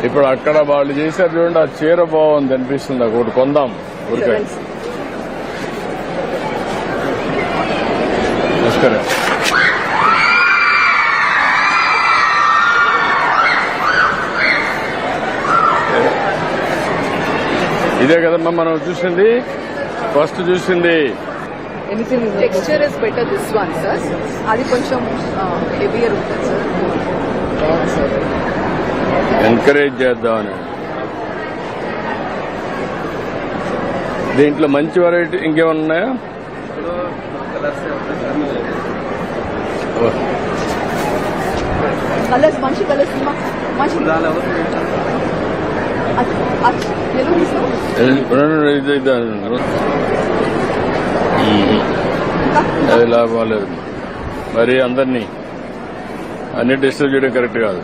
ఇప్పుడు అక్కడ వాళ్ళు చేశారు చూడండి, ఆ చీర బాగుంది అనిపిస్తుంది, ఒకటి కొందాం ఊరికే. నమస్కారం. ఇదే కదమ్మా మనం చూసింది, ఫస్ట్ చూసింది. Texture is better this one sir, అది కొంచెం హెవియర్ ఉంటుంది సార్. ఎంకరేజ్ చేద్దామని. దీంట్లో మంచి వెరైటీ ఇంకేమన్నా ఉన్నాయా? కలర్స్ మంచి కలర్స్ మంచి అది లాభం లేదు. మరి అందరినీ అన్ని డిస్టర్బ్ చేయడం కరెక్ట్ కాదు.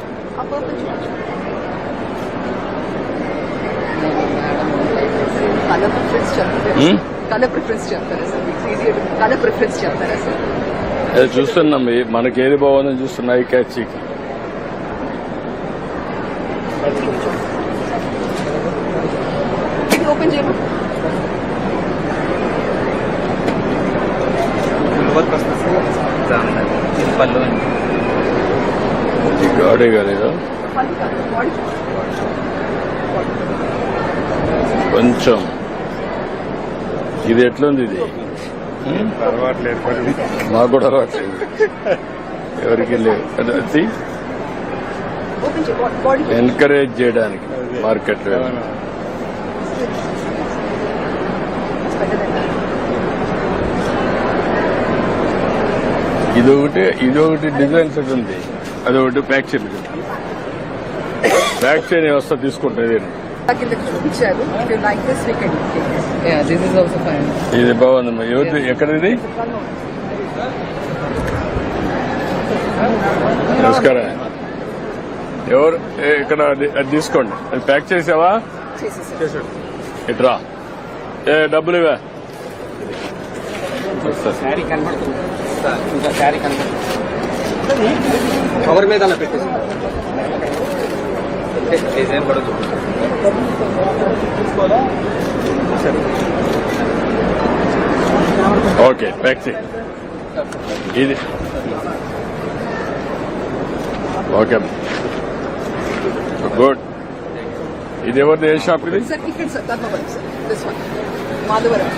కలర్ ప్రిఫరెన్స్ చెప్తారా సార్? అది చూస్తున్నాం, మనకి ఏది బాగుందని చూస్తున్నా. ఈ క్యాచ్ ఓపెన్ చేయమా. గాడే కాలేదా కొంచెం? ఇది ఎట్లుంది? ఇది మాకు కూడా అలవాట్లేదు, ఎవరికి లేదు. ఎంకరేజ్ చేయడానికి మార్కెట్ ఇదొకటి డిజైన్ సెట్ ఉంది, అదొకటి బ్యాక్ చైన్. బ్యాక్ చైన్ వ్యవస్థ తీసుకుంటుంది. ఇది బాగుందమ్మా. ఎక్కడ ఇది? నమస్కారం. ఎవరు ఇక్కడ? అది తీసుకోండి. అది ప్యాక్ చేసావా? ఇట్రా. డబ్బులు ఇవా? కవర్ మీద పెట్టేసి డిజైన్ పడదు. ఓకే, ప్యాక్ చేయి. ఇది ఓకే, గుడ్. ఇది ఎవరిది? ఏ షాప్ ఇది? సార్ ఇక్కడ సార్, మాధవరం.